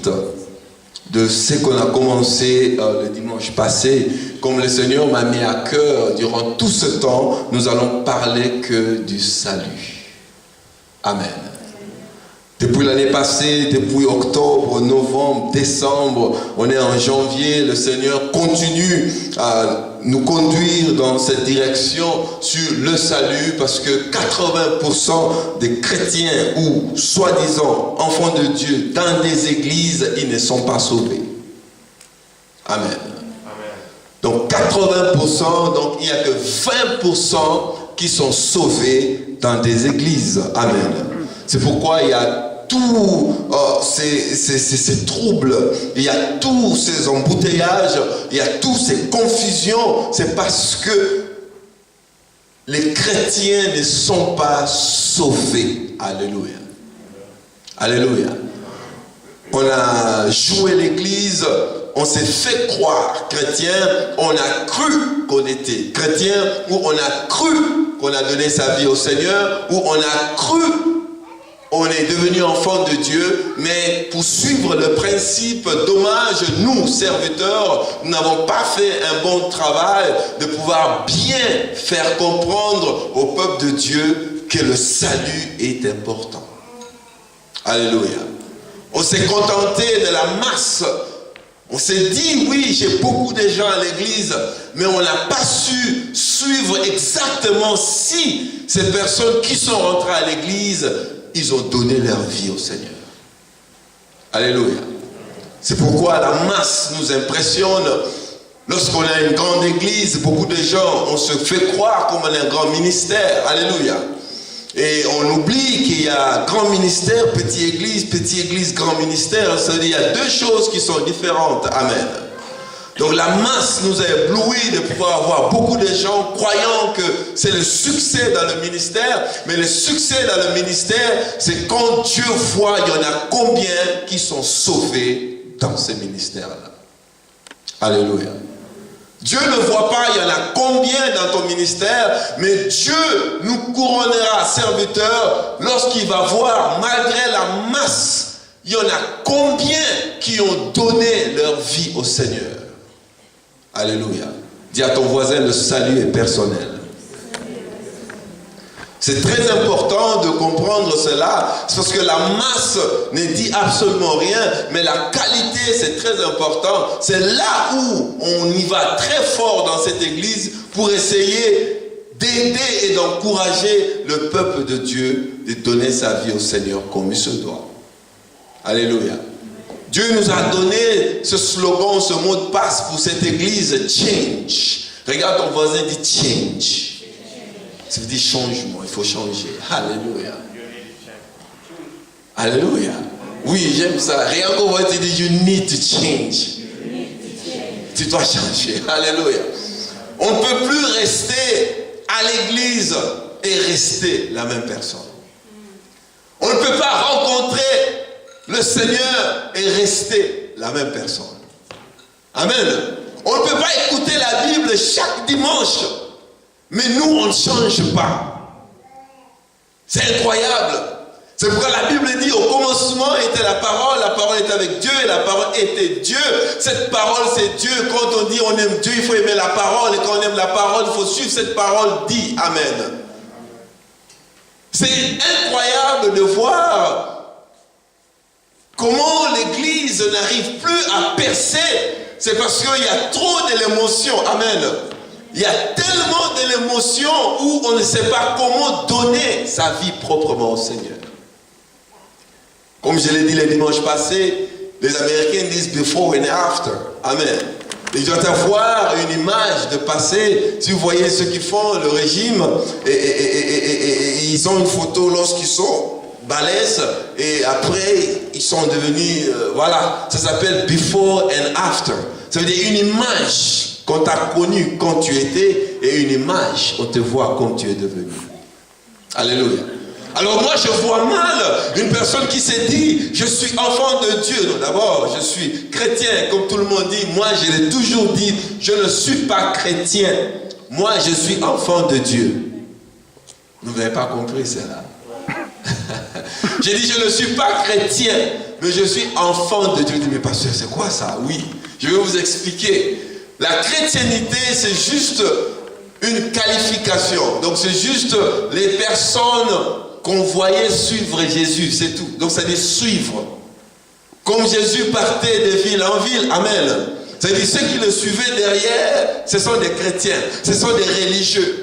suite de ce qu'on a commencé le dimanche passé. Comme le Seigneur m'a mis à cœur, durant tout ce temps, nous allons parler que du salut. Amen. Depuis l'année passée, depuis octobre, novembre, décembre, on est en janvier, le Seigneur continue à nous conduire dans cette direction sur le salut, parce que 80% des chrétiens ou soi-disant enfants de Dieu dans des églises, ils ne sont pas sauvés. Amen. Donc 80%, donc il n'y a que 20% qui sont sauvés dans des églises. Amen. C'est pourquoi il y a tous ces troubles, il y a tous ces embouteillages, il y a toutes ces confusions. C'est parce que les chrétiens ne sont pas sauvés. Alléluia. Alléluia. On a joué l'église, on s'est fait croire chrétien, on a cru qu'on était chrétien, ou on a cru qu'on a donné sa vie au Seigneur, ou on a cru on est devenu enfant de Dieu, mais pour suivre le principe, dommage, nous, serviteurs, nous n'avons pas fait un bon travail de pouvoir bien faire comprendre au peuple de Dieu que le salut est important. Alléluia. On s'est contenté de la masse. On s'est dit, oui, j'ai beaucoup de gens à l'église, mais on n'a pas su suivre exactement si ces personnes qui sont rentrées à l'église, ils ont donné leur vie au Seigneur. Alléluia. C'est pourquoi la masse nous impressionne. Lorsqu'on a une grande église, beaucoup de gens, on se fait croire qu'on a un grand ministère. Alléluia. Et on oublie qu'il y a grand ministère, petite église, grand ministère. C'est-à-dire qu'il y a deux choses qui sont différentes. Amen. Donc la masse nous a éblouis de pouvoir avoir beaucoup de gens croyant que c'est le succès dans le ministère. Mais le succès dans le ministère, c'est quand Dieu voit, il y en a combien qui sont sauvés dans ce ministère-là. Alléluia. Dieu ne voit pas, il y en a combien dans ton ministère, mais Dieu nous couronnera serviteurs lorsqu'il va voir, malgré la masse, il y en a combien qui ont donné leur vie au Seigneur. Alléluia. Dis à ton voisin, le salut est personnel. C'est très important de comprendre cela, parce que la masse ne dit absolument rien, mais la qualité c'est très important. C'est là où on y va très fort dans cette église pour essayer d'aider et d'encourager le peuple de Dieu de donner sa vie au Seigneur comme il se doit. Alléluia. Dieu nous a donné ce slogan, ce mot de passe pour cette église, change. Regarde ton voisin, dit change. Ça veut dire changement, il faut changer. Alléluia. Alléluia. Oui, j'aime ça. Rien qu'on va te dire, you need to change. Tu dois changer. Alléluia. On ne peut plus rester à l'église et rester la même personne. On ne peut pas rencontrer le Seigneur et rester la même personne. Amen. On ne peut pas écouter la Bible chaque dimanche. Mais nous, on ne change pas. C'est incroyable. C'est pourquoi la Bible dit, au commencement était la parole était avec Dieu, et la parole était Dieu. Cette parole, c'est Dieu. Quand on dit on aime Dieu, il faut aimer la parole. Et quand on aime la parole, il faut suivre cette parole dit. Amen. C'est incroyable de voir comment l'Église n'arrive plus à percer. C'est parce qu'il y a trop de l'émotion. Amen. Il y a tellement de l'émotion où on ne sait pas comment donner sa vie proprement au Seigneur. Comme je l'ai dit le dimanche passé, les Américains disent before and after. Amen. Il doit avoir une image de passé. Si vous voyez ceux qui font le régime, et ils ont une photo lorsqu'ils sont balèzes, et après ils sont devenus, voilà, ça s'appelle before and after. Ça veut dire une image. Qu'on t'a connu quand tu étais, et une image, on te voit comme tu es devenu. Alléluia. Alors moi, je vois mal une personne qui s'est dit, je suis enfant de Dieu. Non, d'abord, je suis chrétien, comme tout le monde dit. Moi, je l'ai toujours dit, je ne suis pas chrétien. Moi, je suis enfant de Dieu. Vous n'avez pas compris cela. J'ai dit, je ne suis pas chrétien, mais je suis enfant de Dieu. Mais pasteur, c'est quoi ça? Oui, je vais vous expliquer. La chrétienté, c'est juste une qualification. Donc c'est juste les personnes qu'on voyait suivre Jésus, c'est tout. Donc ça dit suivre. Comme Jésus partait de ville en ville, amen. C'est-à-dire ceux qui le suivaient derrière, ce sont des chrétiens, ce sont des religieux.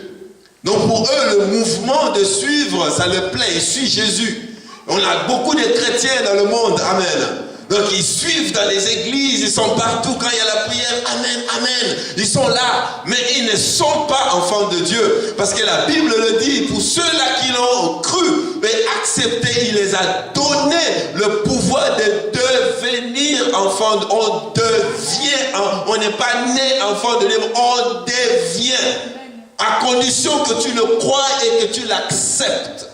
Donc pour eux, le mouvement de suivre, ça leur plaît, ils suivent Jésus. On a beaucoup de chrétiens dans le monde, amen. Donc ils suivent dans les églises, ils sont partout quand il y a la prière, amen, amen. Ils sont là, mais ils ne sont pas enfants de Dieu. Parce que la Bible le dit, pour ceux-là qui l'ont cru et accepté, il les a donné le pouvoir de devenir enfants. On devient, on n'est pas né enfant de Dieu, on devient. À condition que tu le crois et que tu l'acceptes.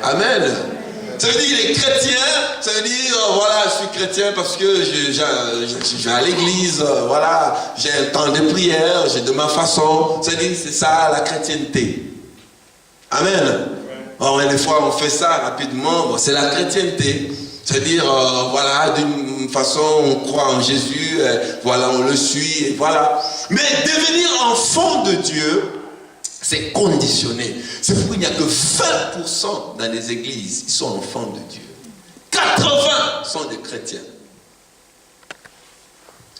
Amen. Ça veut dire les chrétiens, ça veut dire voilà, je suis chrétien parce que je vais à l'église, voilà, j'ai un temps de prière, j'ai de ma façon. Ça veut dire c'est ça la chrétienté. Amen. Or, des fois on fait ça rapidement, c'est la chrétienté. C'est-à-dire voilà, d'une façon on croit en Jésus, voilà, on le suit, et voilà. Mais devenir enfant de Dieu, c'est conditionné. C'est pourquoi il n'y a que 20% dans les églises, ils sont enfants de Dieu. 80 sont des chrétiens.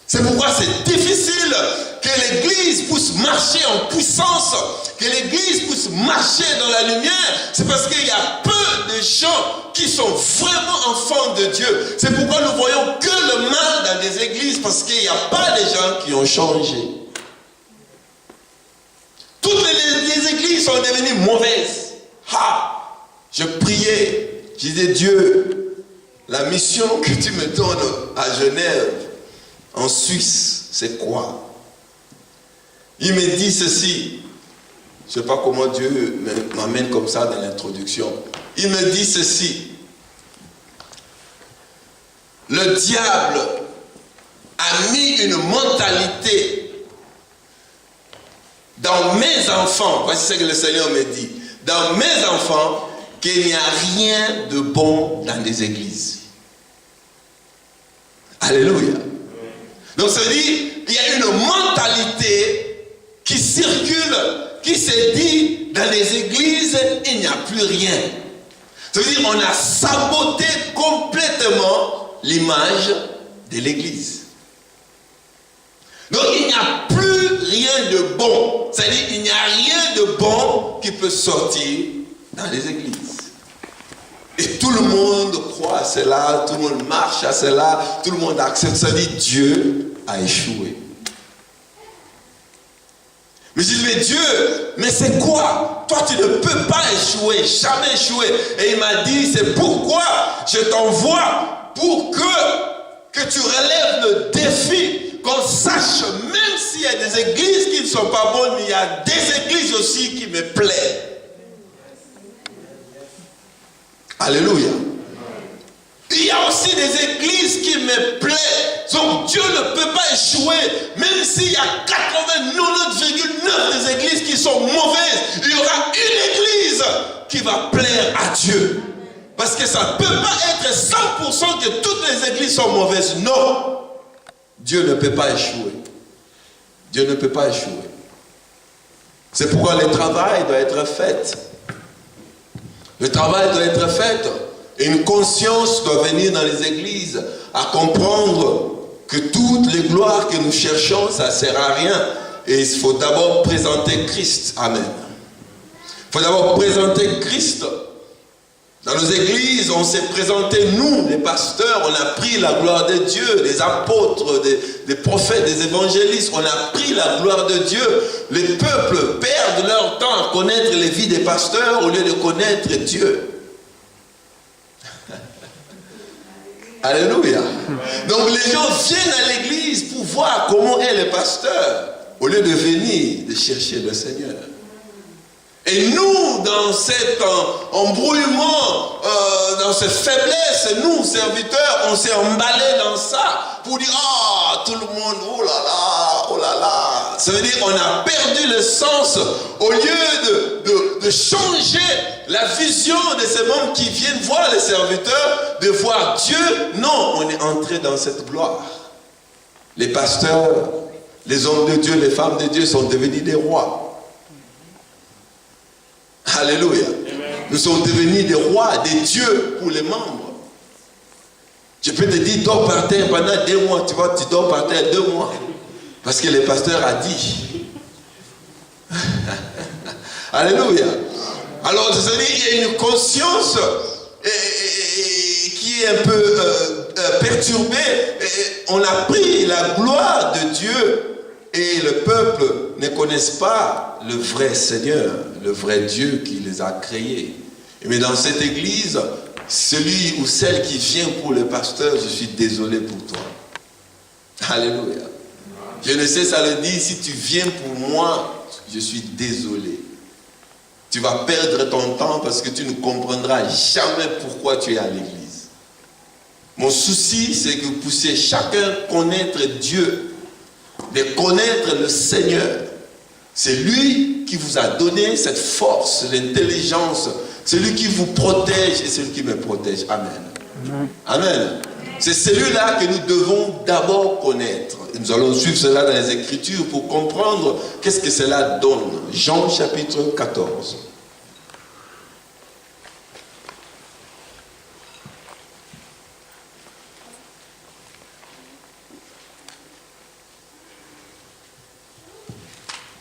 C'est pourquoi c'est difficile que l'église puisse marcher en puissance, que l'église puisse marcher dans la lumière. C'est parce qu'il y a peu de gens qui sont vraiment enfants de Dieu. C'est pourquoi nous voyons que le mal dans les églises, parce qu'il n'y a pas de gens qui ont changé. Toutes les églises sont devenues mauvaises. Je priais, je disais Dieu, la mission que tu me donnes à Genève, en Suisse, c'est quoi? Il me dit ceci. Je ne sais pas comment Dieu m'amène comme ça dans l'introduction. Il me dit ceci. Le diable a mis une mentalité dans mes enfants. Voici ce que le Seigneur me dit. Dans mes enfants, qu'il n'y a rien de bon dans les églises. Alléluia. Donc ça veut dire qu'il y a une mentalité qui circule, qui se dit dans les églises, il n'y a plus rien. Ça veut dire qu'on a saboté complètement l'image de l'église. Donc il n'y a plus rien de bon. C'est-à-dire qu'il n'y a rien de bon qui peut sortir dans les églises. Et tout le monde croit à cela, tout le monde marche à cela, tout le monde accepte. Ça dit Dieu a échoué. Mais je dis, mais Dieu, mais c'est quoi? Toi, tu ne peux pas échouer, jamais échouer. Et il m'a dit, c'est pourquoi je t'envoie pour que tu relèves le défi, qu'on sache, même s'il y a des églises qui ne sont pas bonnes, mais il y a des églises aussi qui me plaisent. Alléluia. Il y a aussi des églises qui me plaisent. Donc Dieu ne peut pas échouer. Même s'il y a 99,9 des églises qui sont mauvaises, il y aura une église qui va plaire à Dieu. Parce que ça ne peut pas être 100% que toutes les églises sont mauvaises. Non. Dieu ne peut pas échouer. Dieu ne peut pas échouer. C'est pourquoi le travail doit être fait. Le travail doit être fait. Et une conscience doit venir dans les églises à comprendre que toutes les gloires que nous cherchons, ça ne sert à rien. Et il faut d'abord présenter Christ. Amen. Il faut d'abord présenter Christ. Dans nos églises, on s'est présenté, nous, les pasteurs, on a pris la gloire de Dieu, les apôtres, des prophètes, des évangélistes, on a pris la gloire de Dieu. Les peuples perdent leur temps à connaître les vies des pasteurs au lieu de connaître Dieu. Alléluia. Donc les gens viennent à l'église pour voir comment est le pasteur, au lieu de venir de chercher le Seigneur. Et nous, dans cet embrouillement, dans cette faiblesse, nous, serviteurs, on s'est emballés dans ça pour dire, tout le monde, oh là là, oh là là. Ça veut dire qu'on a perdu le sens. Au lieu de changer la vision de ces membres qui viennent voir les serviteurs, de voir Dieu, non, on est entré dans cette gloire. Les pasteurs, les hommes de Dieu, les femmes de Dieu sont devenus des rois. Alléluia. Nous sommes devenus des rois, des dieux pour les membres. Je peux te dire, dors par terre pendant 2 mois. Tu vois, tu dors par terre 2 mois. Parce que le pasteur a dit. Alléluia. Alors, c'est-à-dire, il y a une conscience qui est un peu perturbée. On a pris la gloire de Dieu et le peuple ne connaissent pas le vrai Seigneur, le vrai Dieu qui les a créés. Mais dans cette église, celui ou celle qui vient pour le pasteur, je suis désolé pour toi. Alléluia. Je ne sais, ça le dit, si tu viens pour moi, je suis désolé. Tu vas perdre ton temps parce que tu ne comprendras jamais pourquoi tu es à l'église. Mon souci, c'est que vous puissiez chacun connaître Dieu, de connaître le Seigneur. C'est lui qui vous a donné cette force, l'intelligence. C'est lui qui vous protège et c'est lui qui me protège. Amen. Amen. C'est celui-là que nous devons d'abord connaître. Et nous allons suivre cela dans les Écritures pour comprendre qu'est-ce que cela donne. Jean chapitre 14.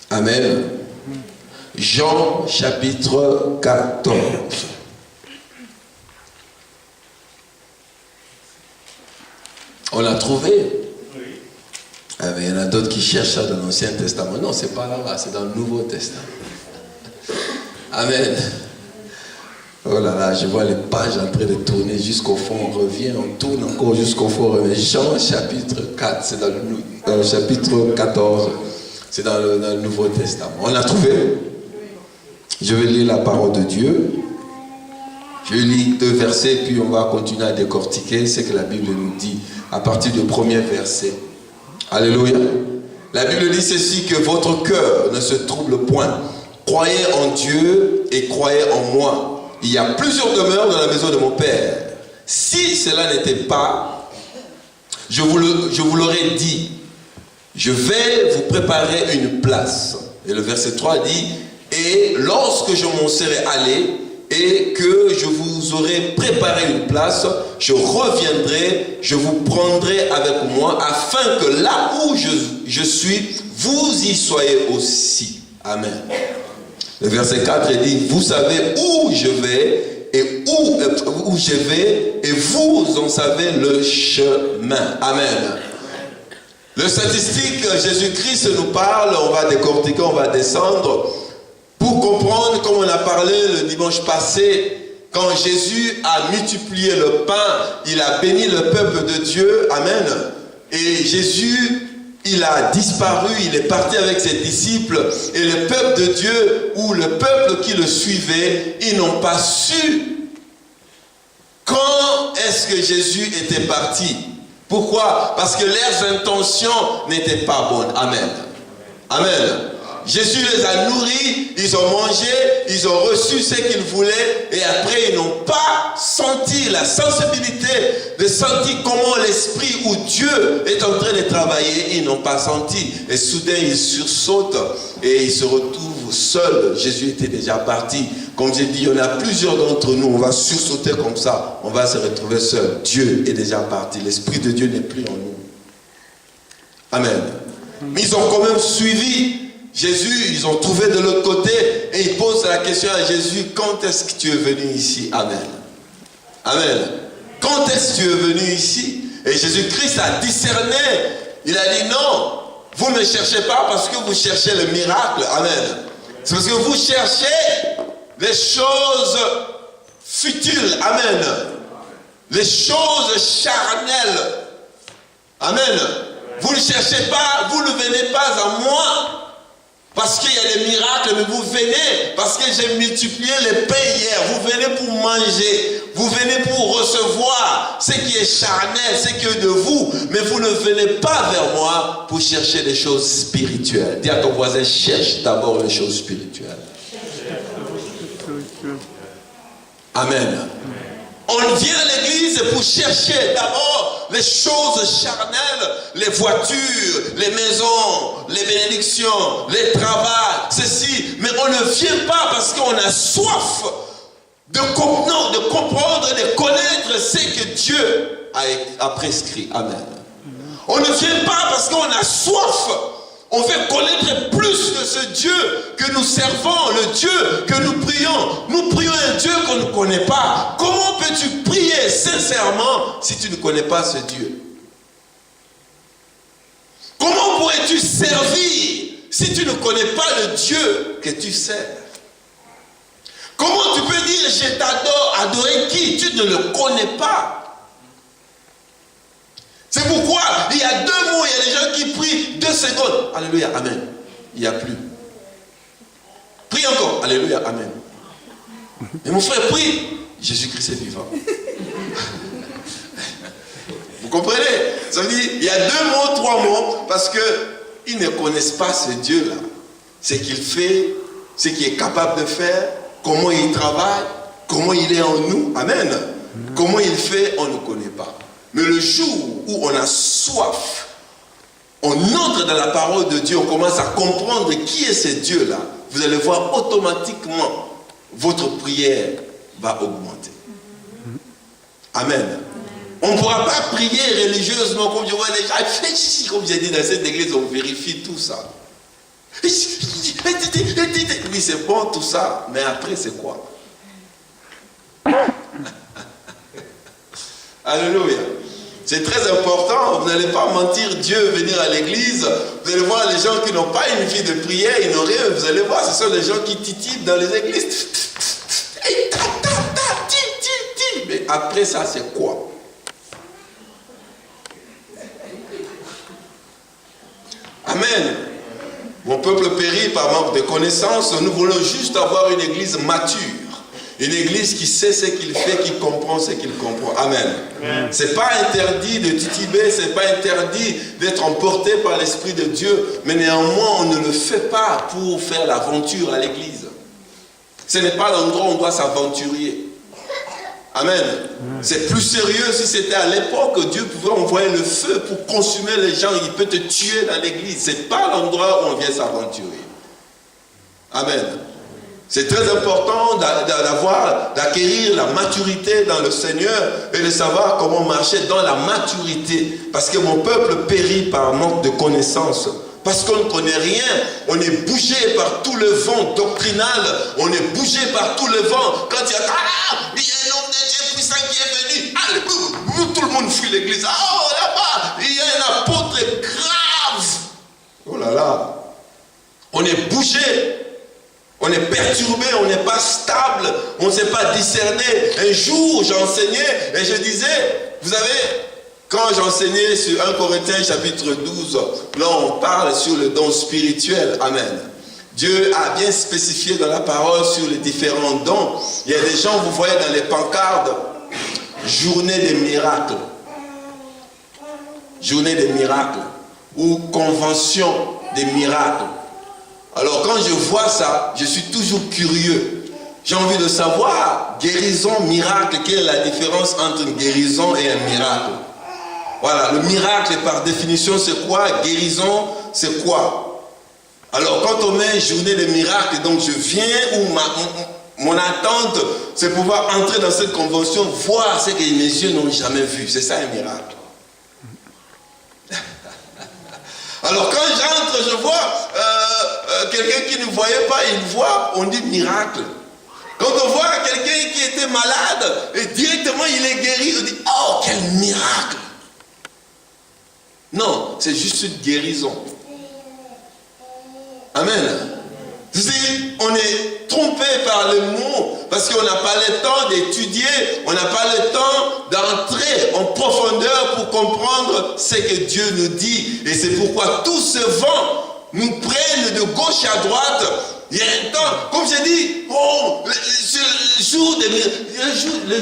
Amen. Jean chapitre 14. On l'a trouvé. Oui. Ah, mais il y en a d'autres qui cherchent ça dans l'Ancien Testament. Non, c'est pas là-bas, c'est dans le Nouveau Testament. Amen. Oh là là, je vois les pages en train de tourner jusqu'au fond, on revient, on tourne encore jusqu'au fond, on revient. Jean chapitre 4, c'est dans le chapitre 14, c'est dans le Nouveau Testament. On l'a trouvé. Je vais lire la parole de Dieu. Je lis 2 versets, puis on va continuer à décortiquer ce que la Bible nous dit à partir du premier verset. Alléluia. La Bible dit ceci, que votre cœur ne se trouble point. Croyez en Dieu et croyez en moi. Il y a plusieurs demeures dans la maison de mon Père. Si cela n'était pas, je vous l'aurais dit. Je vais vous préparer une place. Et le verset 3 dit, et lorsque je m'en serai allé, et que je vous aurai préparé une place, je reviendrai, je vous prendrai avec moi, afin que là où je suis, vous y soyez aussi. Amen. Le verset 4 dit, vous savez où je vais, et où je vais, et vous en savez le chemin. Amen. Le statistique, Jésus-Christ nous parle, on va décortiquer, on va descendre, pour comprendre, comme on a parlé le dimanche passé, quand Jésus a multiplié le pain, il a béni le peuple de Dieu, amen. Et Jésus, il a disparu, il est parti avec ses disciples, et le peuple de Dieu, ou le peuple qui le suivait, ils n'ont pas su quand est-ce que Jésus était parti. Pourquoi? Parce que leurs intentions n'étaient pas bonnes. Amen. Amen. Jésus les a nourris, ils ont mangé, ils ont reçu ce qu'ils voulaient et après ils n'ont pas senti la sensibilité de sentir comment l'esprit ou Dieu est en train de travailler. Ils n'ont pas senti et soudain ils sursautent et ils se retrouvent seuls. Jésus était déjà parti. Comme j'ai dit, il y en a plusieurs d'entre nous, on va sursauter comme ça, on va se retrouver seuls. Dieu est déjà parti, l'esprit de Dieu n'est plus en nous. Amen. Mais ils ont quand même suivi Jésus, ils ont trouvé de l'autre côté et ils posent la question à Jésus, quand est-ce que tu es venu ici? Amen. Amen. Quand est-ce que tu es venu ici? Et Jésus-Christ a discerné. Il a dit non, vous ne me cherchez pas parce que vous cherchez le miracle. Amen. C'est parce que vous cherchez les choses futiles. Amen. Les choses charnelles. Amen. Vous ne cherchez pas, vous ne venez pas à moi. Parce qu'il y a des miracles, mais vous venez, parce que j'ai multiplié les pains hier, vous venez pour manger, vous venez pour recevoir ce qui est charnel, c'est que de vous, mais vous ne venez pas vers moi pour chercher les choses spirituelles. Dis à ton voisin, cherche d'abord les choses spirituelles. Amen. On vient à l'église pour chercher d'abord les choses charnelles, les voitures, les maisons, les bénédictions, les travaux, ceci. Mais on ne vient pas parce qu'on a soif de comprendre, de connaître ce que Dieu a prescrit. Amen. On ne vient pas parce qu'on a soif. On veut connaître plus de ce Dieu que nous servons, le Dieu que nous prions. Nous prions un Dieu qu'on ne connaît pas. Comment peux-tu prier sincèrement si tu ne connais pas ce Dieu? Comment pourrais-tu servir si tu ne connais pas le Dieu que tu sers? Comment tu peux dire je t'adore, adorer qui? Tu ne le connais pas. C'est pourquoi il y a 2 mots, il y a des gens qui prient 2 secondes. Alléluia, amen. Il n'y a plus. Prie encore. Alléluia, amen. Mais mon frère, prie. Jésus-Christ est vivant. Vous comprenez? Ça veut dire, il y a 2 mots, 3 mots, parce qu'ils ne connaissent pas ce Dieu-là. Ce qu'il fait, ce qu'il est capable de faire, comment il travaille, comment il est en nous. Amen. Comment il fait, on ne connaît pas. Mais le jour où on a soif, on entre dans la parole de Dieu, on commence à comprendre qui est ce Dieu-là, vous allez voir automatiquement, votre prière va augmenter. Amen. On ne pourra pas prier religieusement comme je vois les gens. Comme j'ai dit dans cette église, on vérifie tout ça. Oui, c'est bon tout ça, mais après c'est quoi? Alléluia. C'est très important, vous n'allez pas mentir Dieu, venir à l'église, vous allez voir les gens qui n'ont pas une vie de prière, ils n'ont rien, vous allez voir, ce sont les gens qui titillent dans les églises. Mais après ça, c'est quoi? Amen. Mon peuple périt par manque de connaissances, nous voulons juste avoir une église mature. Une église qui sait ce qu'il fait, qui comprend ce qu'il comprend. Amen. Ce n'est pas interdit de tituber, ce n'est pas interdit d'être emporté par l'Esprit de Dieu, mais néanmoins, on ne le fait pas pour faire l'aventure à l'église. Ce n'est pas l'endroit où on doit s'aventurer. Amen. C'est plus sérieux si c'était à l'époque que Dieu pouvait envoyer le feu pour consumer les gens, il peut te tuer dans l'église. Ce n'est pas l'endroit où on vient s'aventurer. Amen. C'est très important d'acquérir la maturité dans le Seigneur et de savoir comment marcher dans la maturité. Parce que mon peuple périt par manque de connaissances. Parce qu'on ne connaît rien, on est bougé par tout le vent doctrinal, on est bougé par tout le vent. Quand il y a un homme de Dieu puissant qui est venu, allez, tout le monde fuit l'église. Oh là-bas, il y a un apôtre grave. Oh là là, on est bougé. On est perturbé, on n'est pas stable, on ne sait pas discerner. Un jour, j'enseignais et je disais, vous savez, quand j'enseignais sur 1 Corinthiens chapitre 12, là on parle sur le don spirituel. Amen. Dieu a bien spécifié dans la parole sur les différents dons. Il y a des gens, vous voyez dans les pancartes, journée des miracles. Journée des miracles. Ou convention des miracles. Alors quand je vois ça, je suis toujours curieux. J'ai envie de savoir, guérison, miracle, quelle est la différence entre une guérison et un miracle? Voilà, le miracle par définition c'est quoi? Guérison c'est quoi? Alors quand on met journée de miracle, donc je viens où mon attente c'est pouvoir entrer dans cette convention, voir ce que mes yeux n'ont jamais vu. C'est ça un miracle. Alors quand j'entre, je vois quelqu'un qui ne voyait pas, il voit, on dit miracle. Quand on voit quelqu'un qui était malade, et directement il est guéri, on dit, oh quel miracle. Non, c'est juste une guérison. Amen. On est trompé par le mot, parce qu'on n'a pas le temps d'étudier, on n'a pas le temps d'entrer en profondeur pour comprendre ce que Dieu nous dit. Et c'est pourquoi tout ce vent nous prenne de gauche à droite. Il y a un temps, comme j'ai dit, oh, le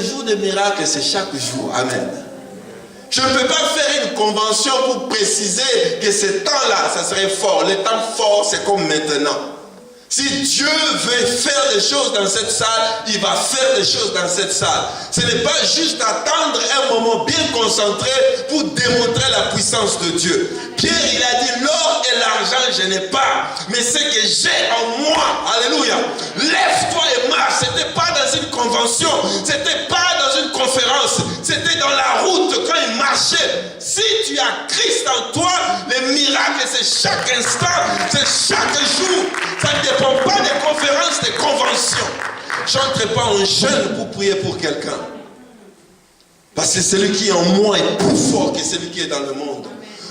jour des miracles, c'est chaque jour. Amen. Je ne peux pas faire une convention pour préciser que ce temps-là, ça serait fort. Le temps fort, c'est comme maintenant. Si Dieu veut faire des choses dans cette salle, il va faire des choses dans cette salle. Ce n'est pas juste attendre un moment bien concentré pour démontrer la puissance de Dieu. Pierre, il a dit, l'or et l'argent, je n'ai pas, mais ce que j'ai en moi, alléluia, lève-toi et marche. C'était pas dans une convention, c'était pas dans une conférence, c'était dans la route quand il marchait. Si tu as Christ en toi, les miracles, c'est chaque instant, c'est chaque jour. Ça ne dépend pas des conférences, des conventions. Je n'entre pas en jeûne pour prier pour quelqu'un. Parce que celui qui est en moi est plus fort que celui qui est dans le monde.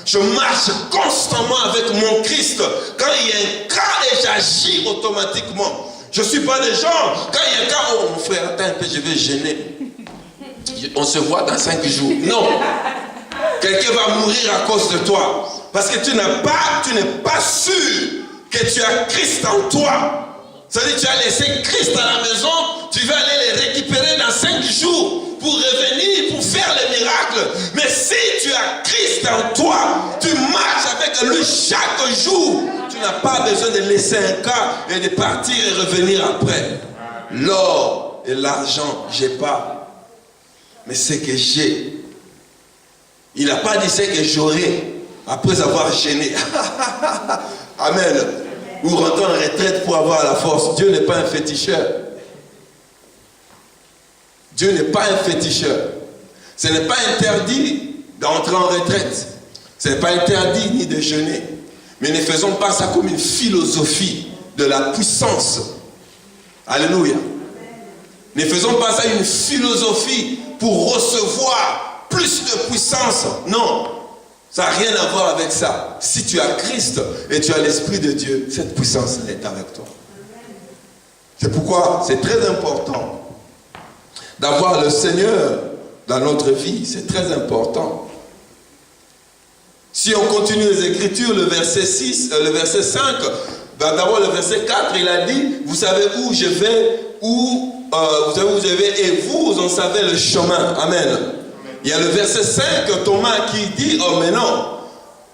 Je marche constamment avec mon Christ. Quand il y a un cas, et j'agis automatiquement. Je ne suis pas des gens, quand il y a un cas, oh mon frère, attends un peu, je vais gêner. On se voit dans 5 jours. Non. Quelqu'un va mourir à cause de toi. Parce que tu n'es pas sûr que tu as Christ en toi. C'est-à-dire que tu as laissé Christ à la maison, tu vas aller les récupérer dans 5 jours pour revenir, pour faire les miracles. Mais si tu as Christ en toi, tu marches avec lui chaque jour. Tu n'as pas besoin de laisser un cas et de partir et revenir après. L'or et l'argent, je n'ai pas. Mais ce que j'ai, il n'a pas dit ce que j'aurai après avoir gêné. Amen. Ou rentrer en retraite pour avoir la force. Dieu n'est pas un féticheur. Dieu n'est pas un féticheur. Ce n'est pas interdit d'entrer en retraite. Ce n'est pas interdit ni de jeûner. Mais ne faisons pas ça comme une philosophie de la puissance. Alléluia. Ne faisons pas ça une philosophie pour recevoir plus de puissance. Non. Ça n'a rien à voir avec ça. Si tu as Christ et tu as l'Esprit de Dieu, cette puissance est avec toi. C'est pourquoi c'est très important d'avoir le Seigneur dans notre vie. C'est très important. Si on continue les Écritures, le verset 5, d'abord le verset 4, il a dit, vous savez où je vais, vous savez où je vais, et vous en savez le chemin. Amen. Il y a le verset 5, Thomas, qui dit, oh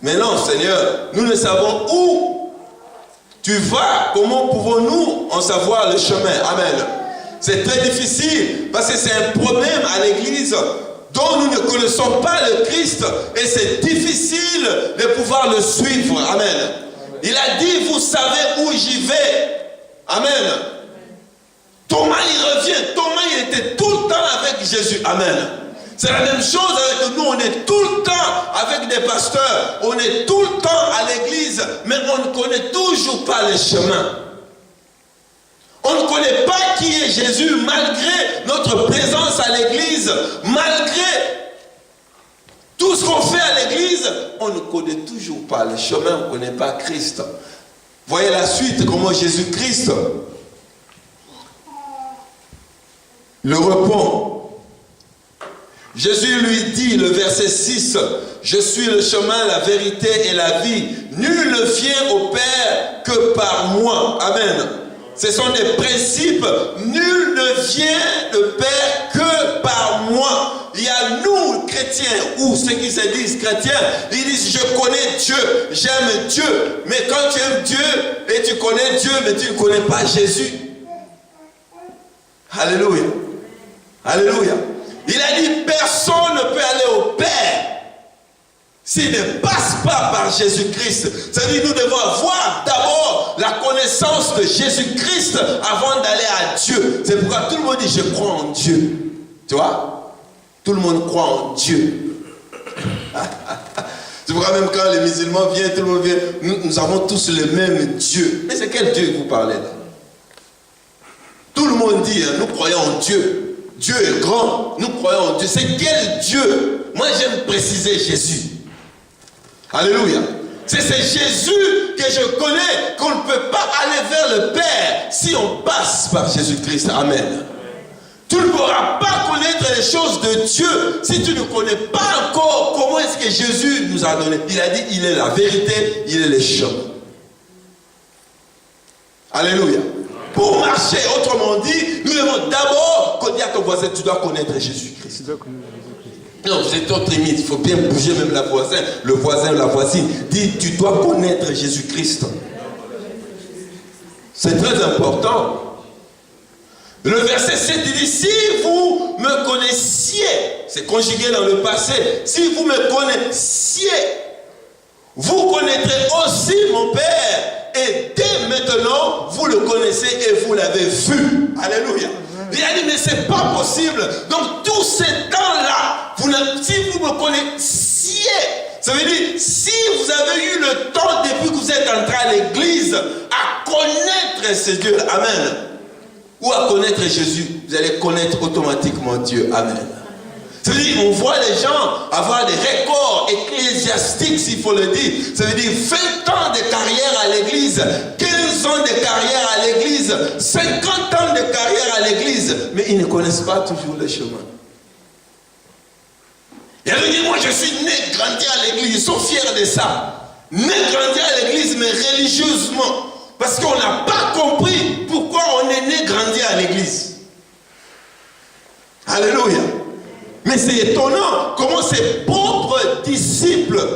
mais non Seigneur, nous ne savons où tu vas, comment pouvons-nous en savoir le chemin? Amen. C'est très difficile, parce que c'est un problème à l'église dont nous ne connaissons pas le Christ, et c'est difficile de pouvoir le suivre. Amen. Il a dit, vous savez où j'y vais. Amen. Thomas, il revient. Thomas, il était tout le temps avec Jésus. Amen. C'est la même chose avec nous, on est tout le temps avec des pasteurs, on est tout le temps à l'église, mais on ne connaît toujours pas les chemins. On ne connaît pas qui est Jésus, malgré notre présence à l'église, malgré tout ce qu'on fait à l'église, on ne connaît toujours pas les chemins, on ne connaît pas Christ. Voyez la suite, comment Jésus-Christ le répond. Jésus lui dit, le verset 6, « Je suis le chemin, la vérité et la vie. Nul ne vient au Père que par moi. » Amen. Ce sont des principes. Nul ne vient au Père que par moi. Il y a nous, chrétiens, ou ceux qui se disent chrétiens, ils disent, je connais Dieu, j'aime Dieu. Mais quand tu aimes Dieu, et tu connais Dieu, mais tu ne connais pas Jésus. Alléluia. Alléluia. Il a dit, personne ne peut aller au Père s'il ne passe pas par Jésus-Christ. C'est-à-dire, nous devons avoir d'abord la connaissance de Jésus-Christ avant d'aller à Dieu. C'est pourquoi tout le monde dit, je crois en Dieu. Tu vois? Tout le monde croit en Dieu. C'est pourquoi même quand les musulmans viennent, tout le monde vient, nous avons tous le même Dieu. Mais c'est quel Dieu que vous parlez là? Tout le monde dit, nous croyons en Dieu. Dieu est grand, nous croyons en Dieu. C'est quel Dieu? Moi j'aime préciser Jésus. Alléluia. C'est Jésus que je connais, qu'on ne peut pas aller vers le Père si on passe par Jésus-Christ. Amen. Tu ne pourras pas connaître les choses de Dieu si tu ne connais pas encore comment est-ce que Jésus nous a donné. Il a dit, il est la vérité, il est le chemin. Alléluia. Pour marcher, autrement dit, nous devons d'abord dire à ton voisin, tu dois connaître Jésus-Christ. Non, vous êtes trop timide, il faut bien bouger même le voisin ou la voisine. Dis, tu dois connaître Jésus-Christ. C'est très important. Le verset 7 dit, si vous me connaissiez, c'est conjugué dans le passé, si vous me connaissiez, vous connaîtrez aussi mon Père. Et dès maintenant, vous le connaissez et vous l'avez vu. Alléluia. Il a dit, mais c'est pas possible. Donc, tous ces temps-là, si vous me connaissiez, ça veut dire, si vous avez eu le temps depuis que vous êtes entré à l'église, à connaître ce Dieu, amen, ou à connaître Jésus, vous allez connaître automatiquement Dieu, amen. Ça veut dire, on voit les gens avoir des records ecclésiastiques, s'il faut le dire. Ça veut dire 20 ans de carrière à l'église, 15 ans de carrière à l'église, 50 ans de carrière à l'église, mais ils ne connaissent pas toujours le chemin. Et elle dit, moi je suis né, grandi à l'église, ils sont fiers de ça. Né, grandi à l'église, mais religieusement. Parce qu'on n'a pas compris pourquoi on est né, grandi à l'église. Alléluia. Mais c'est étonnant comment ses propres disciples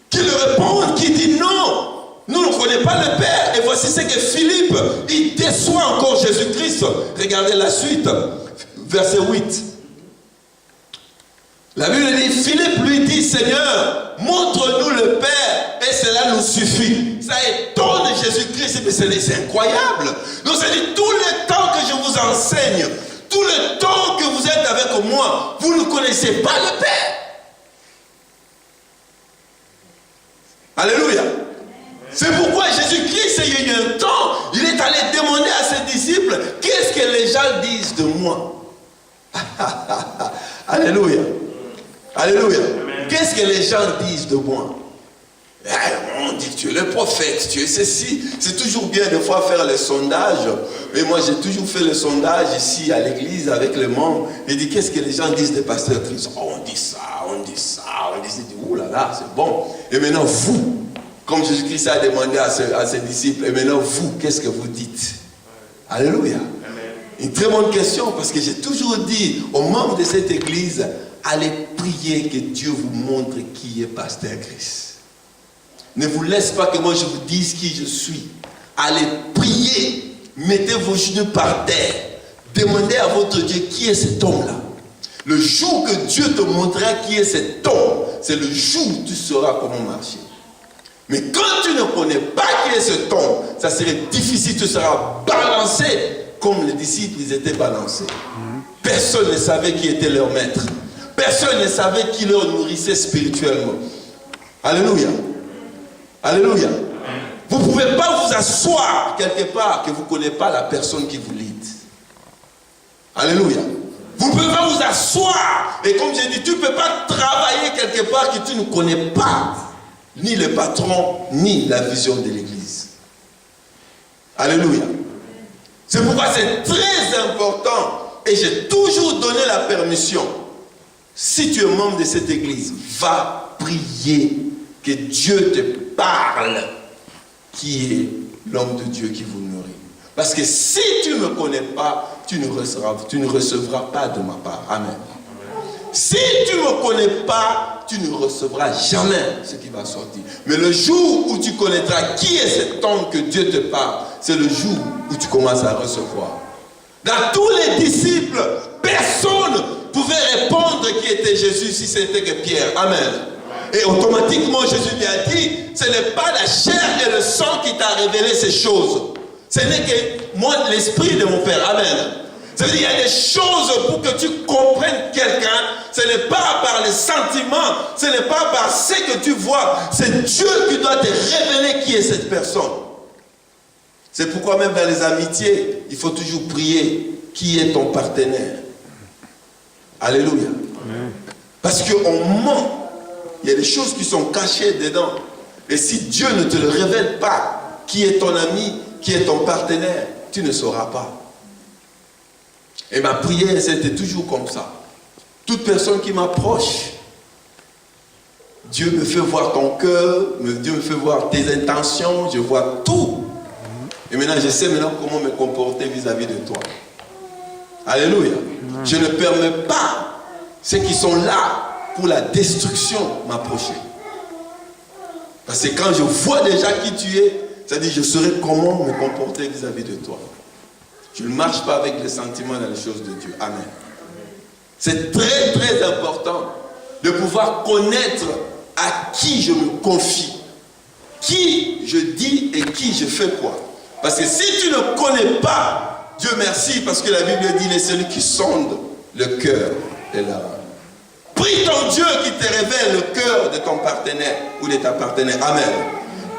qui lui répondent, qui disent non, nous ne connaissons pas le Père. Et voici ce que Philippe, il déçoit encore Jésus-Christ. Regardez la suite, verset 8. La Bible dit, Philippe lui dit, Seigneur, montre-nous le Père et cela nous suffit. Ça étonne Jésus-Christ, mais c'est incroyable. Donc ça dit, tout le temps que je vous enseigne, tout le temps que vous êtes avec moi, vous ne connaissez pas le Père. Alléluia. C'est pourquoi Jésus-Christ, il y a eu un temps, il est allé demander à ses disciples, qu'est-ce que les gens disent de moi? Alléluia. Alléluia. Qu'est-ce que les gens disent de moi? On dit que tu es le prophète, tu es ceci. C'est toujours bien de fois faire le sondage. Et moi j'ai toujours fait le sondage ici à l'église avec les membres. Et dit qu'est-ce que les gens disent des pasteurs Christ? Oh, on dit ça, on dit ça, on dit ça. Ouh là là, c'est bon. Et maintenant vous, comme Jésus-Christ a demandé à ses disciples, et maintenant vous, qu'est-ce que vous dites? Alléluia. Une très bonne question, parce que j'ai toujours dit aux membres de cette église, allez prier que Dieu vous montre qui est pasteur Christ. Ne vous laisse pas que moi je vous dise qui je suis. Allez prier, mettez vos genoux par terre, demandez à votre Dieu qui est cet homme-là. Le jour que Dieu te montrera qui est cet homme, c'est le jour où tu sauras comment marcher. Mais quand tu ne connais pas qui est cet homme, ça serait difficile, tu seras balancé comme les disciples, ils étaient balancés. Personne ne savait qui était leur maître. Personne ne savait qui leur nourrissait spirituellement. Alléluia. Alléluia. Vous ne pouvez pas vous asseoir quelque part que vous ne connaissez pas la personne qui vous lead. Alléluia. Vous ne pouvez pas vous asseoir. Et comme j'ai dit, tu ne peux pas travailler quelque part que tu ne connais pas ni le patron, ni la vision de l'église. Alléluia. C'est pourquoi c'est très important. Et j'ai toujours donné la permission. Si tu es membre de cette église, va prier que Dieu te parle qui est l'homme de Dieu qui vous nourrit. Parce que si tu ne me connais pas, tu ne recevras pas de ma part. Amen. Si tu ne me connais pas, tu ne recevras jamais ce qui va sortir. Mais le jour où tu connaîtras qui est cet homme que Dieu te parle, c'est le jour où tu commences à recevoir. Dans tous les disciples, personne ne pouvait répondre qui était Jésus si c'était que Pierre. Amen. Et automatiquement, Jésus lui a dit, ce n'est pas la chair et le sang qui t'a révélé ces choses. Ce n'est que moi, l'esprit de mon Père. Amen. Ça veut dire qu'il y a des choses pour que tu comprennes quelqu'un. Ce n'est pas par les sentiments, ce n'est pas par ce que tu vois. C'est Dieu qui doit te révéler qui est cette personne. C'est pourquoi même dans les amitiés, il faut toujours prier qui est ton partenaire. Alléluia. Parce qu'on ment. Il y a des choses qui sont cachées dedans. Et si Dieu ne te le révèle pas, qui est ton ami, qui est ton partenaire, tu ne sauras pas. Et ma prière, c'était toujours comme ça. Toute personne qui m'approche, Dieu me fait voir ton cœur, Dieu me fait voir tes intentions, je vois tout. Et maintenant, je sais maintenant comment me comporter vis-à-vis de toi. Alléluia. Je ne permets pas ceux qui sont là pour la destruction m'approcher. Parce que quand je vois déjà qui tu es, c'est-à-dire je saurai comment me comporter vis-à-vis de toi. Je ne marche pas avec les sentiments dans les choses de Dieu. Amen. C'est très très important de pouvoir connaître à qui je me confie, qui je dis et qui je fais quoi. Parce que si tu ne connais pas, Dieu merci, parce que la Bible dit, il est celui qui sonde le cœur et l'âme. Prie ton Dieu qui te révèle le cœur de ton partenaire ou de ta partenaire. Amen.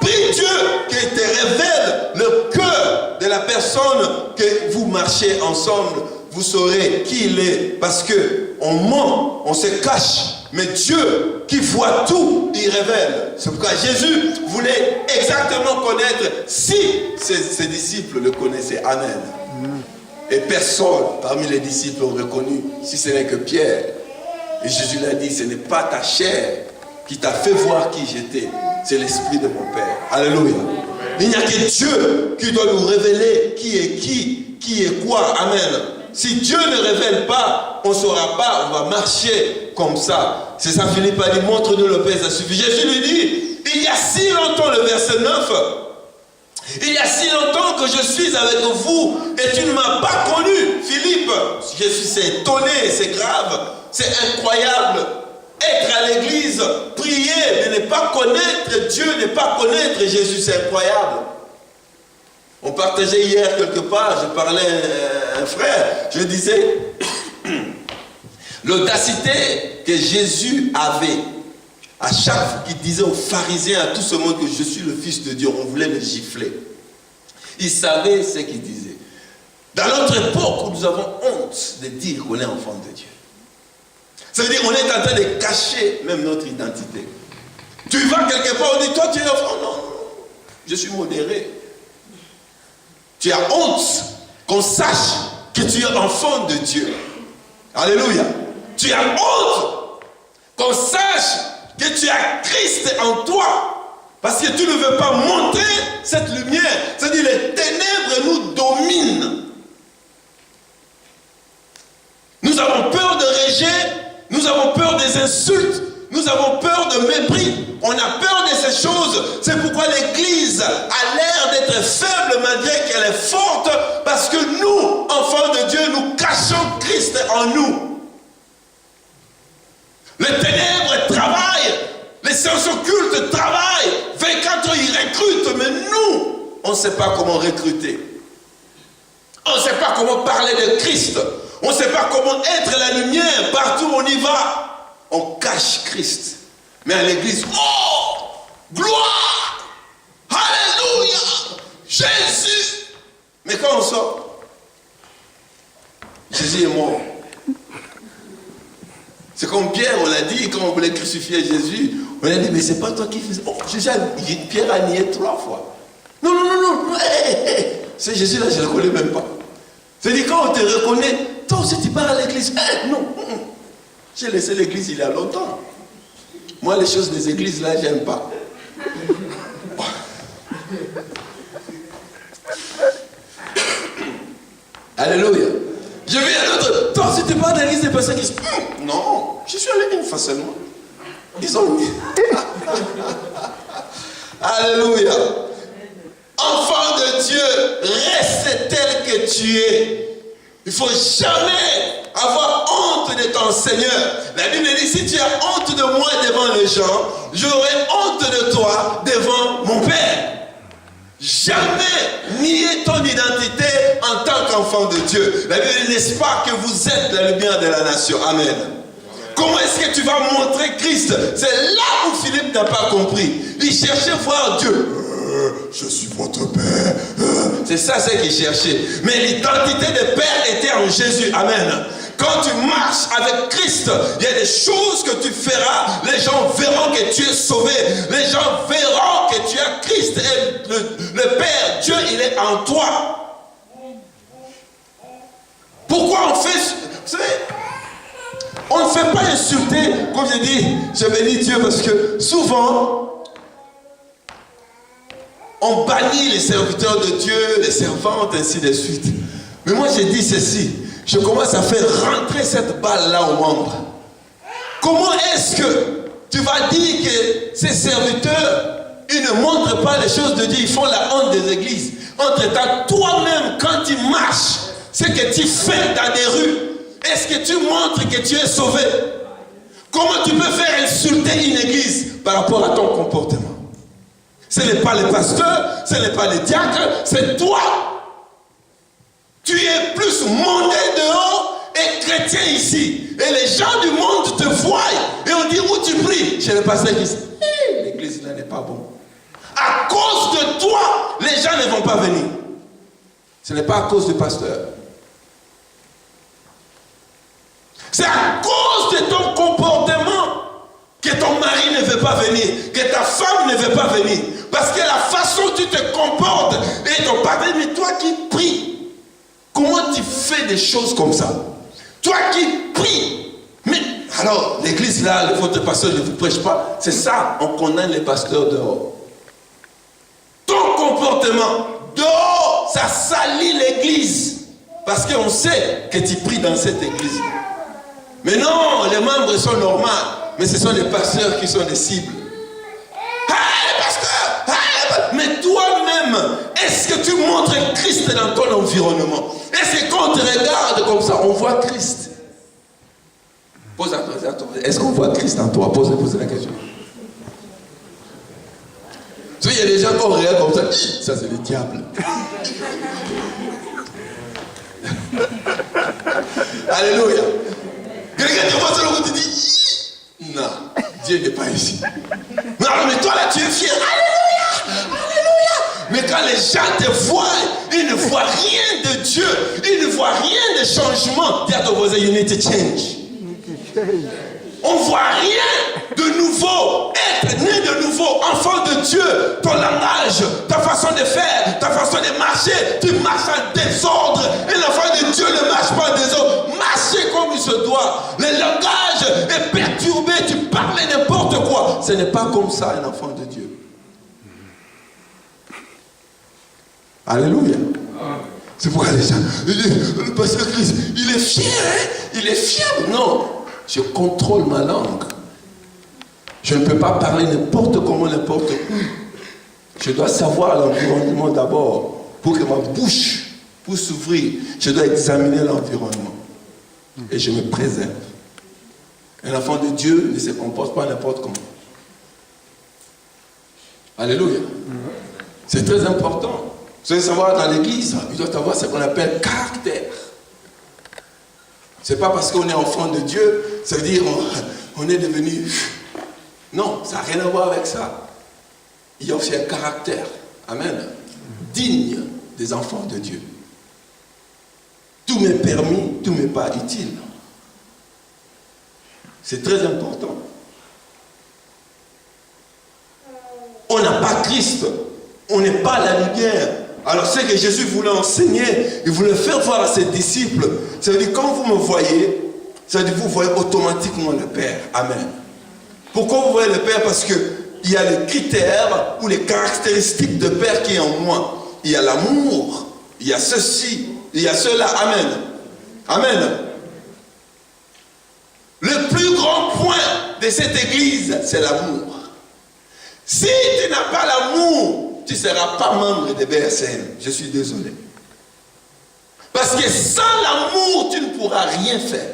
Prie Dieu qui te révèle le cœur de la personne que vous marchez ensemble. Vous saurez qui il est. Parce qu'on ment, on se cache. Mais Dieu qui voit tout, il révèle. C'est pourquoi Jésus voulait exactement connaître si ses disciples le connaissaient. Amen. Et personne parmi les disciples ont reconnu, si ce n'est que Pierre. Et Jésus l'a dit, ce n'est pas ta chair qui t'a fait voir qui j'étais, c'est l'Esprit de mon Père. Alléluia. Il n'y a que Dieu qui doit nous révéler qui est qui est quoi. Amen. Si Dieu ne révèle pas, on ne saura pas, on va marcher comme ça. C'est ça, Philippe a dit, montre-nous le Père, ça suffit. Jésus lui dit, il y a si longtemps, le verset 9, il y a si longtemps que je suis avec vous et tu ne m'as pas connu. Philippe, Jésus s'est étonné, c'est grave, c'est incroyable. Être à l'église, prier, mais ne pas connaître Dieu, ne pas connaître Jésus, c'est incroyable. On partageait hier quelque part, je parlais à un frère, je disais, l'audacité que Jésus avait, à chaque fois qu'il disait aux pharisiens, à tout ce monde que je suis le Fils de Dieu, on voulait le gifler. Il savait ce qu'il disait. Dans notre époque où nous avons honte de dire qu'on est enfant de Dieu. Ça veut dire qu'on est en train de cacher même notre identité. Tu vas quelque part, on dit, toi tu es enfant. Non, je suis modéré. Tu as honte qu'on sache que tu es enfant de Dieu. Alléluia. Tu as honte qu'on sache que tu as Christ en toi. Parce que tu ne veux pas montrer cette lumière. C'est-à-dire les ténèbres nous dominent. Nous avons peur de rejet. Nous avons peur des insultes. Nous avons peur de mépris. On a peur de ces choses. C'est pourquoi l'Église a l'air d'être faible malgré qu'elle est forte. Parce que nous, enfants de Dieu, nous cachons Christ en nous. Les ténèbres travaillent. Les sciences occultes travaillent. 24 heures, ils recrutent. Mais nous, on ne sait pas comment recruter. On ne sait pas comment parler de Christ. On ne sait pas comment être la lumière. Partout où on y va, on cache Christ. Mais à l'église, oh, gloire, alléluia, Jésus. Mais quand on sort, Jésus est mort. C'est comme Pierre, on l'a dit, quand on voulait crucifier Jésus, on a dit, mais c'est pas toi qui faisais. Oh, Pierre a nié 3 fois. Non, c'est Jésus là, je ne le connais même pas. C'est-à-dire, quand on te reconnaît, toi aussi tu pars à l'église. Non, j'ai laissé l'église il y a longtemps. Moi, les choses des églises là, j'aime pas. Alléluia. Je vais à l'autre. Toi, si tu pars à l'église, des personnes qui disent non, je suis allé une fois seulement. Ils ont mis. Alléluia. Enfant de Dieu, reste tel que tu es. Il ne faut jamais avoir honte de ton Seigneur. La Bible dit, si tu as honte de moi devant les gens, j'aurai honte de toi devant mon Père. Jamais nier ton identité en tant qu'enfant de Dieu. La Bible dit, n'est-ce pas que vous êtes la lumière de la nation. Amen. Comment est-ce que tu vas montrer Christ? C'est là où Philippe n'a pas compris. Il cherchait voir Dieu. Je suis votre Père. C'est ça, c'est qu'il cherchait. Mais l'identité de Père était en Jésus. Amen. Quand tu marches avec Christ, il y a des choses que tu feras. Les gens verront que tu es sauvé. Les gens verront que tu as Christ. Et le Père, Dieu, il est en toi. Pourquoi on fait... Vous savez, on ne fait pas insulter, comme je dis, je bénis Dieu, parce que souvent, on bannit les serviteurs de Dieu, les servantes, ainsi de suite. Mais moi, j'ai dit ceci. Je commence à faire rentrer cette balle-là au membre. est-ce que tu vas dire que ces serviteurs, ils ne montrent pas les choses de Dieu, ils font la honte des églises? Entre-temps, toi-même, quand tu marches, ce que tu fais dans des rues, est-ce que tu montres que tu es sauvé? Comment tu peux faire insulter une église par rapport à ton comportement? Ce n'est pas le pasteur, ce n'est pas le diacre, c'est toi. Tu es plus monté dehors et chrétien ici. Et les gens du monde te voient et on dit où tu pries. Chez le pasteur, ils disent l'église là n'est pas bon. À cause de toi, les gens ne vont pas venir. Ce n'est pas à cause du pasteur. C'est à cause de ton comportement que ton mari ne veut pas venir, que ta femme ne veut pas venir. Parce que la façon dont tu te comportes et ton partenaire, mais toi qui pries, comment tu fais des choses comme ça? Toi qui pries, mais alors l'église là, votre pasteur ne vous prêche pas, c'est ça, on condamne les pasteurs dehors. Ton comportement dehors, ça salit l'église. Parce qu'on sait que tu pries dans cette église. Mais non, les membres sont normaux, mais ce sont les pasteurs qui sont les cibles. Ah, les pasteurs! Ah, mais toi-même, est-ce que tu montres Christ dans ton environnement? Est-ce que quand on te regarde comme ça, on voit Christ? Pose la question. Est-ce qu'on voit Christ en toi? Pose la question. Tu sais, il y a des gens qui regarde comme ça. Ça, c'est le diable. Alléluia. Quelqu'un te voit sur le côté et dit non, Dieu n'est pas ici. Non, mais toi là, tu es fier. Alléluia. Alléluia. Mais quand les gens te voient, ils ne voient rien de Dieu. Ils ne voient rien de changement. Dis à ton voisin, you need to change. On ne voit rien de nouveau. Être né de nouveau, enfant de Dieu, ton langage, ta façon de faire, ta façon de marcher, tu marches en désordre. Et l'enfant de Dieu ne marche pas en désordre. Marcher comme il se doit. Le langage est perturbé, tu parles n'importe quoi. Ce n'est pas comme ça un enfant de Dieu. Alléluia. C'est pourquoi les gens, le pasteur Christ, il est fier, hein? Il est fier. Non. Je contrôle ma langue. Je ne peux pas parler n'importe comment, n'importe où. Je dois savoir l'environnement d'abord. Pour que ma bouche puisse s'ouvrir, je dois examiner l'environnement. Et je me préserve. Un enfant de Dieu ne se comporte pas n'importe comment. Alléluia. C'est très important. Vous savez savoir, dans l'église, il doit avoir ce qu'on appelle caractère. Ce n'est pas parce qu'on est enfant de Dieu, ça veut dire on est devenu... Non, ça n'a rien à voir avec ça. Il y a aussi un caractère, amen, digne des enfants de Dieu. Tout m'est permis, tout m'est pas utile. C'est très important. On n'a pas Christ, on n'est pas la lumière. Alors ce que Jésus voulait enseigner, il voulait faire voir à ses disciples. Ça veut dire quand vous me voyez, ça veut dire vous voyez automatiquement le Père. Amen. Pourquoi vous voyez le Père? Parce qu'il y a les critères ou les caractéristiques de Père qui est en moi. Il y a l'amour, il y a ceci, il y a cela. Amen. Amen. Le plus grand point de cette église, c'est l'amour. Si tu n'as pas l'amour, tu ne seras pas membre de BSN. Je suis désolé. Parce que sans l'amour, tu ne pourras rien faire.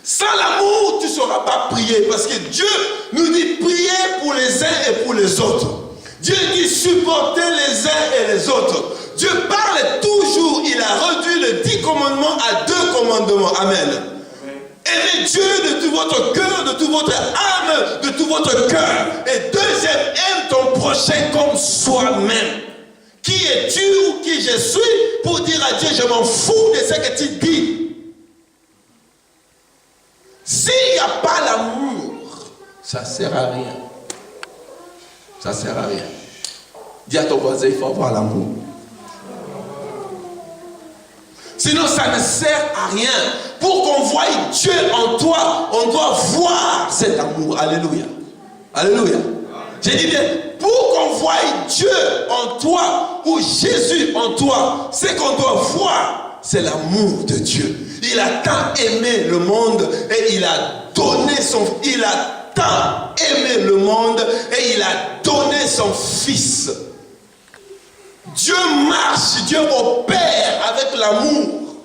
Sans l'amour, tu ne sauras pas prier. Parce que Dieu nous dit prier pour les uns et pour les autres. Dieu dit supporter les uns et les autres. Dieu parle toujours. Il a réduit les 10 commandements à 2 commandements. Amen. Aimez Dieu de tout votre cœur, de toute votre âme, de tout votre cœur. Et deuxième, aime ton prochain comme soi-même. Qui es-tu ou qui je suis pour dire à Dieu, je m'en fous de ce que tu dis. S'il n'y a pas l'amour, ça ne sert à rien. Ça ne sert à rien. Dis à ton voisin, il faut avoir l'amour. Sinon, ça ne sert à rien. Pour qu'on voie Dieu en toi, on doit voir cet amour. Alléluia. Alléluia. J'ai dit bien, pour qu'on voie Dieu en toi, ou Jésus en toi, ce qu'on doit voir, c'est l'amour de Dieu. Il a tant aimé le monde et il a donné son... Il a tant aimé le monde et il a donné son Fils. Dieu marche, Dieu opère avec l'amour.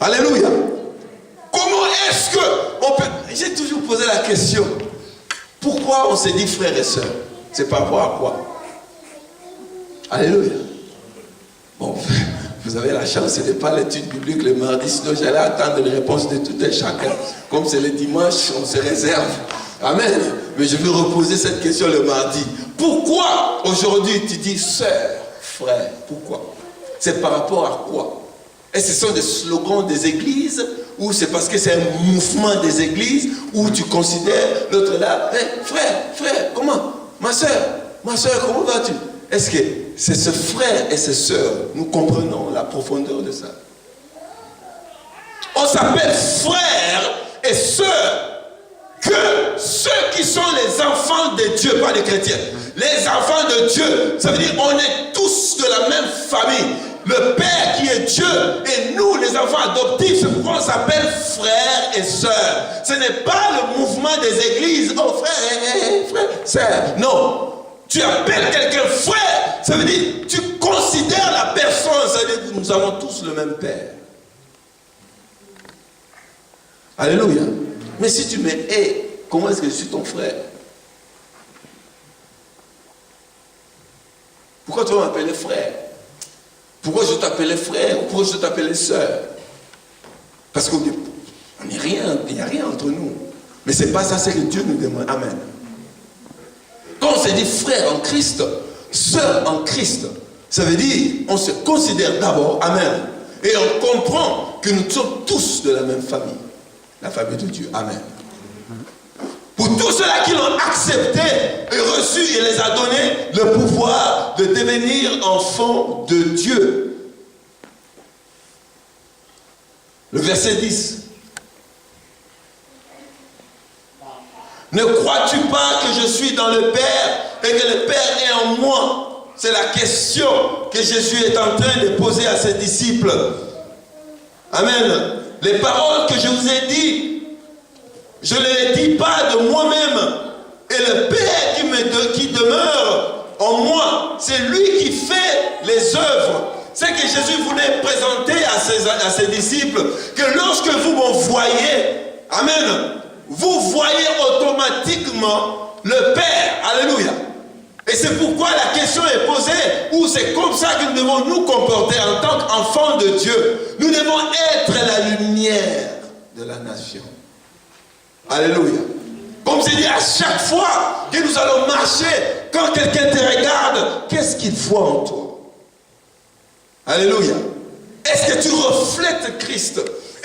Alléluia. Comment est-ce que on peut... J'ai toujours posé la question. Pourquoi on se dit frères et sœurs? C'est par rapport à quoi? Alléluia. Bon, vous avez la chance, ce n'est pas l'étude biblique le mardi, sinon j'allais attendre les réponses de tout et chacun. Comme c'est le dimanche, on se réserve. Amen. Mais je vais reposer cette question le mardi. Pourquoi aujourd'hui tu dis sœur, frère? Pourquoi? C'est par rapport à quoi? Est-ce que ce sont des slogans des églises? Ou c'est parce que c'est un mouvement des églises? Ou tu considères l'autre là, hey, frère, comment? Ma soeur, comment vas-tu? Est-ce que c'est ce frère et ces sœurs, nous comprenons la profondeur de ça? On s'appelle frère et sœurs que ceux qui sont les enfants de Dieu, pas les chrétiens. Les enfants de Dieu, ça veut dire on est tous de la même famille. Le Père qui est Dieu et nous les enfants adoptifs, c'est pourquoi on s'appelle frères et sœurs. Ce n'est pas le mouvement des églises, oh frère, sœur. Non. Tu appelles quelqu'un frère, ça veut dire tu considères la personne, ça veut dire que nous avons tous le même Père. Alléluia. Mais si tu me hais, comment est-ce que je suis ton frère? Pourquoi tu vas m'appeler frère? Pourquoi je t'appelais frère? Pourquoi je t'appelais sœur? Parce qu'on n'est rien, il n'y a rien entre nous. Mais ce n'est pas ça, c'est que Dieu nous demande. Amen. Quand on se dit frère en Christ, sœur en Christ, ça veut dire on se considère d'abord, amen. Et on comprend que nous sommes tous de la même famille. La famille de Dieu, amen. Pour tous ceux-là qui l'ont accepté et reçu, il les a donné le pouvoir de devenir enfants de Dieu. Le verset 10. Ne crois-tu pas que je suis dans le Père et que le Père est en moi? C'est la question que Jésus est en train de poser à ses disciples. Amen. Les paroles que je vous ai dites, je ne les dis pas de moi-même. Et le Père qui demeure en moi, c'est lui qui fait les œuvres. C'est que Jésus voulait présenter à ses disciples que lorsque vous me voyez, amen, vous voyez automatiquement le Père. Alléluia. Et c'est pourquoi la question est posée, ou c'est comme ça que nous devons nous comporter en tant qu'enfants de Dieu. Nous devons être la lumière de la nation. Alléluia. Comme c'est dit, à chaque fois que nous allons marcher, quand quelqu'un te regarde, qu'est-ce qu'il voit en toi? Alléluia. Est-ce que tu reflètes Christ?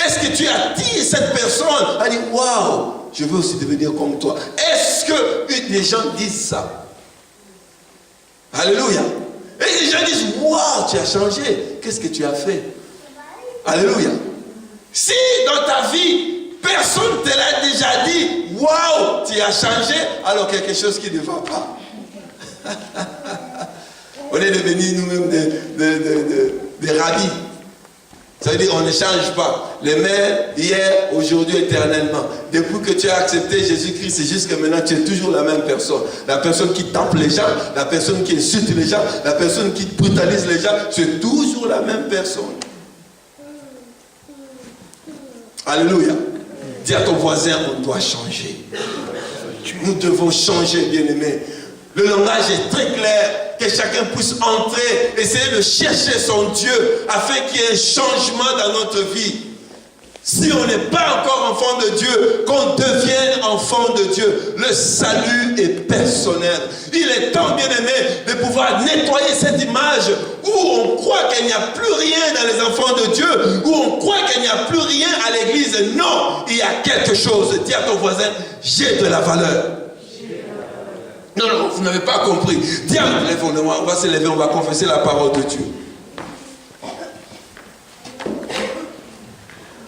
Est-ce que tu attires cette personne à dire, waouh, je veux aussi devenir comme toi? Est-ce que les gens disent ça? Alléluia. Et les gens disent, waouh, tu as changé. Qu'est-ce que tu as fait? Alléluia. Si dans ta vie, personne ne te l'a déjà dit, waouh, tu as changé, alors quelque chose qui ne va pas. On est devenus nous-mêmes des rabbis. Ça veut dire qu'on ne change pas. Les mêmes, hier, aujourd'hui, éternellement. Depuis que tu as accepté Jésus-Christ, c'est juste que maintenant tu es toujours la même personne. La personne qui tape les gens, la personne qui insulte les gens, la personne qui brutalise les gens, c'est toujours la même personne. Alléluia. Dis à ton voisin, on doit changer. Nous devons changer, bien-aimés. Le langage est très clair, que chacun puisse entrer, essayer de chercher son Dieu, afin qu'il y ait un changement dans notre vie. Si on n'est pas encore enfant de Dieu, qu'on devienne enfant de Dieu, le salut est personnel. Il est temps, bien-aimé, de pouvoir nettoyer cette image où on croit qu'il n'y a plus rien dans les enfants de Dieu, où on croit qu'il n'y a plus rien à l'église. Non, il y a quelque chose. Dis à ton voisin, j'ai de la valeur. Non, vous n'avez pas compris. Dis à on va se lever, on va confesser la parole de Dieu.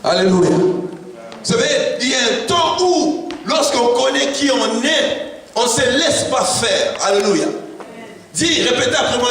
Alléluia. Vous savez, il y a un temps où, lorsqu'on connaît qui on est, on ne se laisse pas faire. Alléluia. Dis, répétez après moi.